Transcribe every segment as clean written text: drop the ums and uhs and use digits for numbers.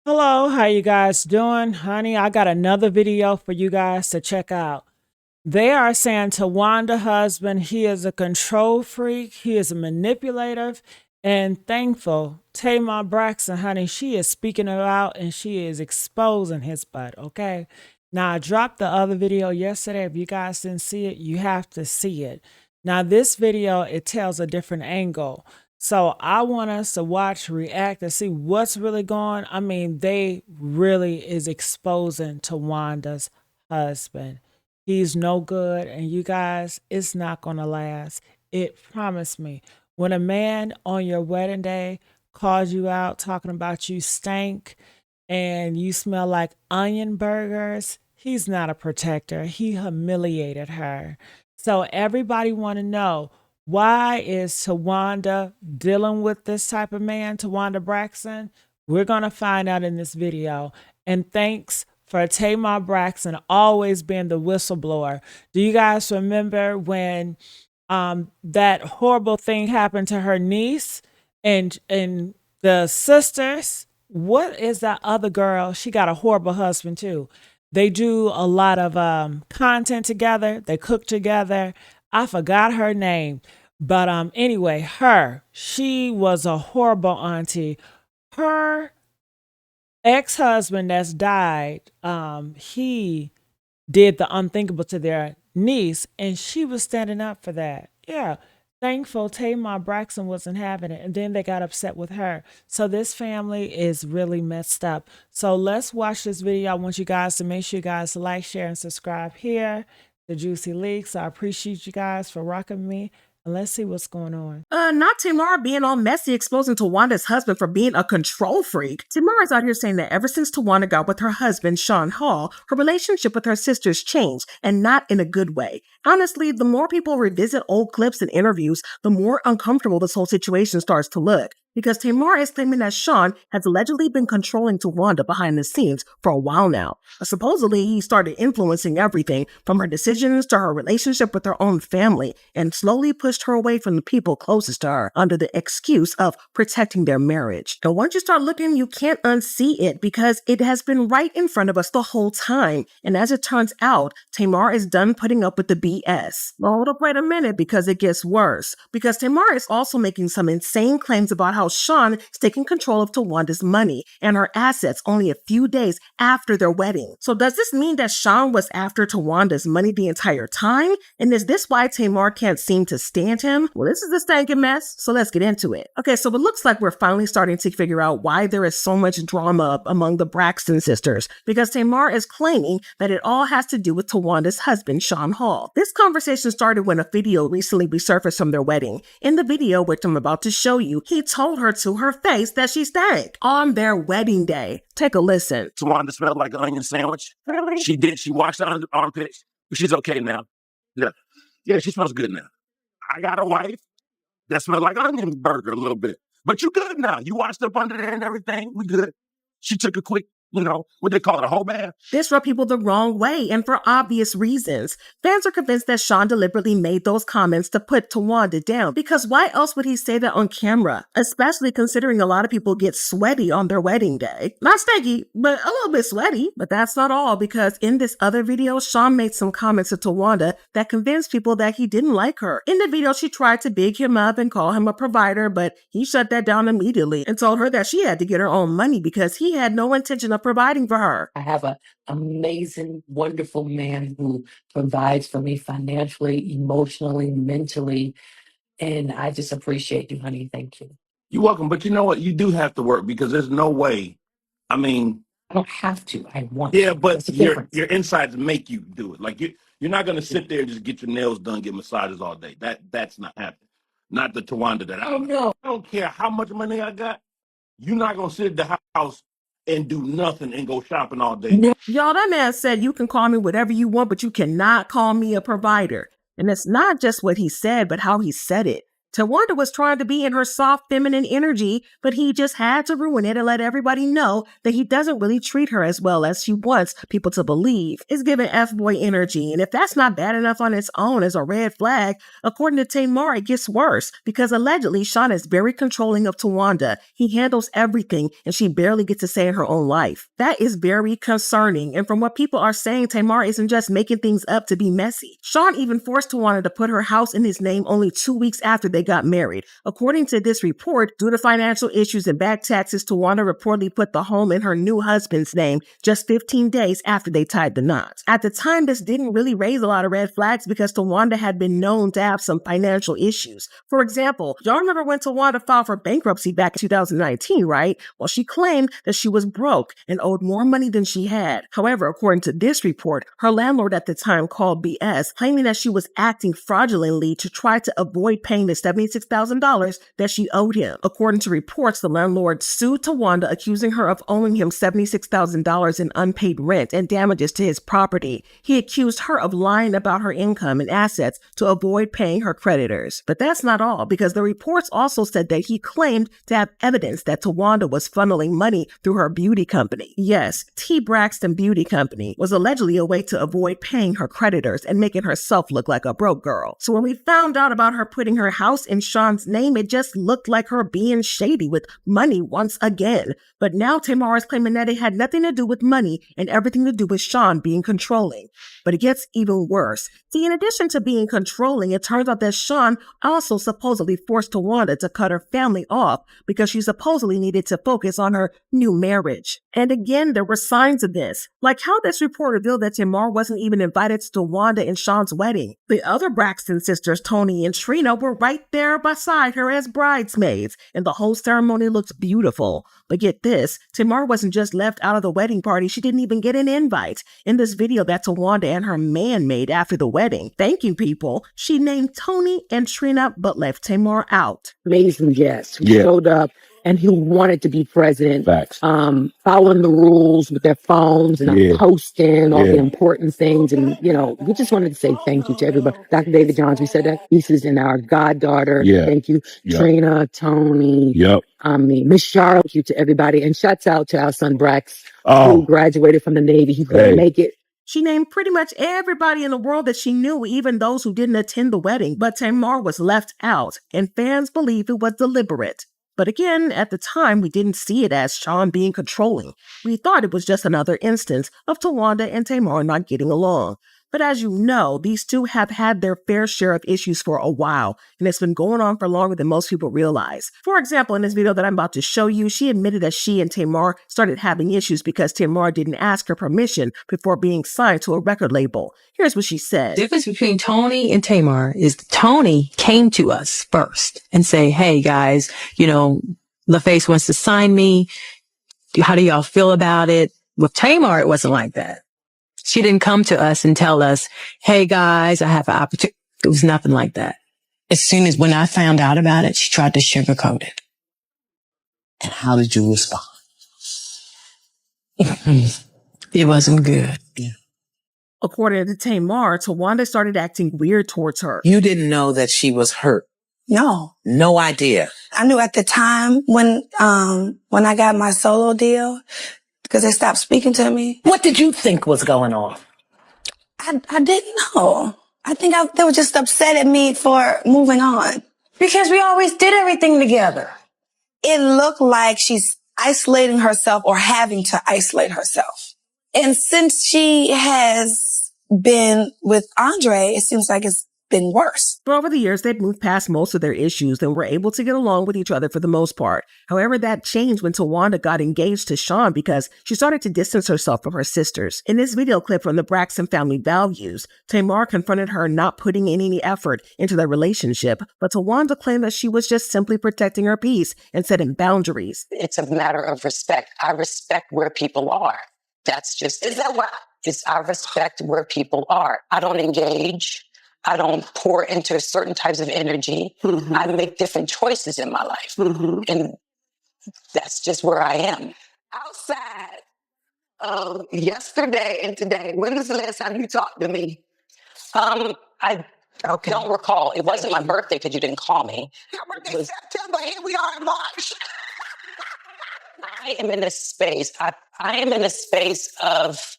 Hello, how you guys doing? Honey, I got another video for you guys to check out. They are saying Towanda husband, he is a control freak, he is a manipulative, and thankful. Tamar Braxton, honey, she is speaking it out and she is exposing his butt, okay? Now, I dropped the other video yesterday. If you guys didn't see it, you have to see it. Now, this video, it tells a different angle. So I want us to watch, react, and see what's really going. I mean, they really is exposing Tawanda's husband. He's no good, and you guys, it's not gonna last. It promised me. When a man on your wedding day calls you out talking about you stink and you smell like onion burgers, he's not a protector. He humiliated her. So everybody want to know, why is Towanda dealing with this type of man, Towanda Braxton? We're going to find out in this video. And thanks for Tamar Braxton always being the whistleblower. Do you guys remember when that horrible thing happened to her niece and the sisters? What is that other girl? She got a horrible husband too. They do a lot of content together. They cook together. I forgot her name. But anyway, she was a horrible auntie. Her ex-husband that's died, he did the unthinkable to their niece, and she was standing up for that. Yeah. Thankful Tamar Braxton wasn't having it, and then they got upset with her. So this family is really messed up. So let's watch this video. I want you guys to make sure you guys like, share, and subscribe here to Juicy Leaks. I appreciate you guys for rocking me. And let's see what's going on. Not Tamar being all messy exposing Tawanda's husband for being a control freak. Tamar is out here saying that ever since Towanda got with her husband, Sean Hall, her relationship with her sisters changed, and not in a good way. Honestly, the more people revisit old clips and interviews, the more uncomfortable this whole situation starts to look. Because Tamar is claiming that Sean has allegedly been controlling Towanda behind the scenes for a while now. Supposedly, he started influencing everything from her decisions to her relationship with her own family and slowly pushed her away from the people closest to her under the excuse of protecting their marriage. And once you start looking, you can't unsee it because it has been right in front of us the whole time. And as it turns out, Tamar is done putting up with the BS. Well, hold up, wait a minute, because it gets worse. Because Tamar is also making some insane claims about how Sean is taking control of Tawanda's money and her assets only a few days after their wedding. So does this mean that Sean was after Tawanda's money the entire time? And is this why Tamar can't seem to stand him? Well, this is a stinking mess, so let's get into it. Okay, so it looks like we're finally starting to figure out why there is so much drama among the Braxton sisters, because Tamar is claiming that it all has to do with Tawanda's husband, Sean Hall. This conversation started when a video recently resurfaced from their wedding. In the video, which I'm about to show you, he told her to her face that she stank on their wedding day. Take a listen. Towanda smelled like an onion sandwich. She did. She washed out her armpits. She's okay now. Yeah, she smells good now. I got a wife that smells like onion burger a little bit. But you good now. You washed up under there and everything. We good. She took a quick, what they call it, a whole bath. This rubbed people the wrong way, and for obvious reasons. Fans are convinced that Sean deliberately made those comments to put Towanda down, because why else would he say that on camera? Especially considering a lot of people get sweaty on their wedding day. Not stanky, but a little bit sweaty. But that's not all, because in this other video, Sean made some comments to Towanda that convinced people that he didn't like her. In the video, she tried to big him up and call him a provider, but he shut that down immediately and told her that she had to get her own money because he had no intention of providing for her. I have an amazing, wonderful man who provides for me financially, emotionally, mentally, and I just appreciate you, honey. Thank you. You're welcome. But you know what? You do have to work because there's no way. I mean, I don't have to. I want yeah, to. but That's the your difference. insides make you do it. Like you're not gonna sit there and just get your nails done, get massages all day. That's not happening. Not the Towanda that Oh, no. I don't care how much money I got. You're not gonna sit at the house and do nothing and go shopping all day. No. Y'all, that man said you can call me whatever you want, but you cannot call me a provider. And it's not just what he said, but how he said it. Towanda was trying to be in her soft feminine energy, but he just had to ruin it and let everybody know that he doesn't really treat her as well as she wants people to believe. It's giving F-boy energy, and if that's not bad enough on its own as a red flag, according to Tamar, it gets worse because allegedly Sean is very controlling of Towanda. He handles everything, and she barely gets to say in her own life. That is very concerning, and from what people are saying, Tamar isn't just making things up to be messy. Sean even forced Towanda to put her house in his name only 2 weeks after they got married. According to this report, due to financial issues and back taxes, Towanda reportedly put the home in her new husband's name just 15 days after they tied the knot. At the time, this didn't really raise a lot of red flags because Towanda had been known to have some financial issues. For example, y'all remember when Towanda filed for bankruptcy back in 2019, right? Well, she claimed that she was broke and owed more money than she had. However, according to this report, her landlord at the time called BS, claiming that she was acting fraudulently to try to avoid paying the $76,000 that she owed him. According to reports, the landlord sued Towanda, accusing her of owing him $76,000 in unpaid rent and damages to his property. He accused her of lying about her income and assets to avoid paying her creditors. But that's not all, because the reports also said that he claimed to have evidence that Towanda was funneling money through her beauty company. Yes, T. Braxton Beauty Company was allegedly a way to avoid paying her creditors and making herself look like a broke girl. So when we found out about her putting her house in Sean's name, it just looked like her being shady with money once again. But now Tamar is claiming that it had nothing to do with money and everything to do with Sean being controlling. But it gets even worse. See, in addition to being controlling, it turns out that Sean also supposedly forced Towanda to cut her family off because she supposedly needed to focus on her new marriage. And again, there were signs of this, like how this report revealed that Tamar wasn't even invited to Towanda and Sean's wedding. The other Braxton sisters, Toni and Trina, were right there beside her as bridesmaids, and the whole ceremony looked beautiful. But get this, Tamar wasn't just left out of the wedding party, she didn't even get an invite. In this video that Towanda and her man made after the wedding, thank you people, she named Toni and Trina but left Tamar out. Amazing guest who showed up and who wanted to be present, following the rules with their phones and posting all the important things. And, you know, we just wanted to say thank you to everybody. Dr. David Johns, we said that. Lisa's and our goddaughter. Thank you. Trina, Toni. I mean, Miss Charlotte, thank you to everybody. And shouts out to our son, Brax, who graduated from the Navy. He couldn't make it. She named pretty much everybody in the world that she knew, even those who didn't attend the wedding. But Tamar was left out, and fans believe it was deliberate. But again, at the time, we didn't see it as Sean being controlling. We thought it was just another instance of Towanda and Tamar not getting along. But as you know, these two have had their fair share of issues for a while, and it's been going on for longer than most people realize. For example, in this video that I'm about to show you, she admitted that she and Tamar started having issues because Tamar didn't ask her permission before being signed to a record label. Here's what she said. The difference between Toni and Tamar is Toni came to us first and say, hey guys, you know, LaFace wants to sign me. How do y'all feel about it? With Tamar, it wasn't like that. She didn't come to us and tell us, hey guys, I have an opportunity. It was nothing like that. As soon as when I found out about it, she tried to sugarcoat it. And how did you respond? It wasn't good. Yeah. According to Tamar, Towanda started acting weird towards her. You didn't know that she was hurt. No. No idea. I knew at the time when I got my solo deal, because they stopped speaking to me. What did you think was going on? I didn't know. I think they were just upset at me for moving on. Because we always did everything together. It looked like she's isolating herself or having to isolate herself. And since she has been with Andre, it seems like it's been worse. But over the years, they'd moved past most of their issues and were able to get along with each other for the most part. However, that changed when Towanda got engaged to Sean because she started to distance herself from her sisters. In this video clip from the Braxton family values, Tamar confronted her not putting in any effort into their relationship, but Towanda claimed that she was just simply protecting her peace and setting boundaries. It's a matter of respect. I respect where people are. That's just, is that what? I respect where people are. I don't engage. I don't pour into certain types of energy. Mm-hmm. I make different choices in my life. Mm-hmm. And that's just where I am. Outside of yesterday and today, when was the last time you talked to me? I Okay. Don't recall. It wasn't my birthday because you didn't call me. Your birthday is September, here we are in March. I am in a space. I am in a space of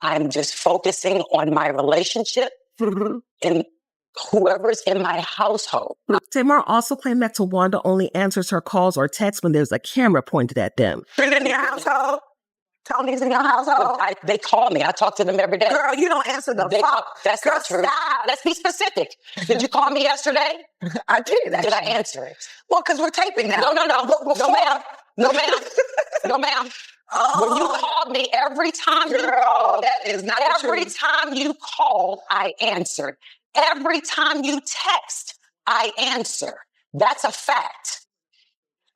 I'm just focusing on my relationship and whoever's in my household. Tamar also claimed that Towanda only answers her calls or texts when there's a camera pointed at them. Been in your household? Tony's in your household? They call me. I talk to them every day. Girl, you don't answer the phone. That's Girl, not true. stop. Let's be specific. Did you call me yesterday? I did, actually. Did I answer it? Well, because we're taping now. No, ma'am. No, ma'am. No, ma'am. Oh. When you called me every time you Girl, called, that is not every true. time you called, I answered. Every time you text, I answer. That's a fact.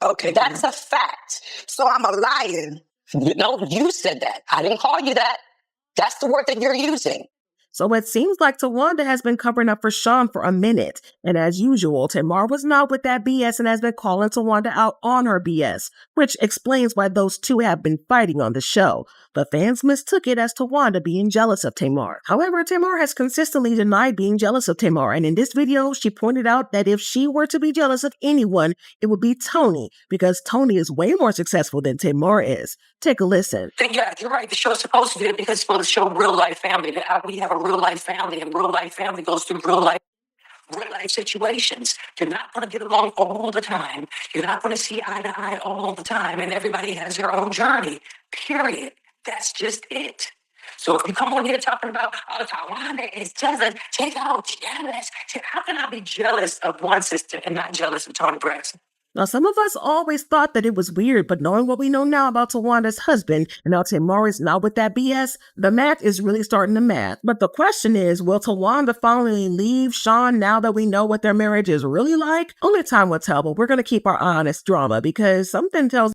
Okay. That's a fact. So I'm a liar. No, you said that. I didn't call you that. That's the word that you're using. So it seems like Towanda has been covering up for Sean for a minute. And as usual, Tamar was not with that BS and has been calling Towanda out on her BS, which explains why those two have been fighting on the show. But fans mistook it as Towanda being jealous of Tamar. However, Tamar has consistently denied being jealous of Tamar, and in this video, she pointed out that if she were to be jealous of anyone, it would be Tony, because Tony is way more successful than Tamar is. Take a listen. Yeah, you're right. The show's supposed to do it because it's supposed to show real life family. We have a real life family, and real life family goes through real life situations. You're not going to get along all the time. You're not going to see eye to eye all the time, and everybody has their own journey. Period. That's just it. So if you come on here talking about, oh, Towanda is jealous, take out jealous. How can I be jealous of one sister and not jealous of Tamar Braxton? Now, some of us always thought that it was weird, but knowing what we know now about Tawanda's husband and now Tamar is not with that BS, the math is really starting to math. But the question is, will Towanda finally leave Sean now that we know what their marriage is really like? Only time will tell, but we're going to keep our eye on this drama because something tells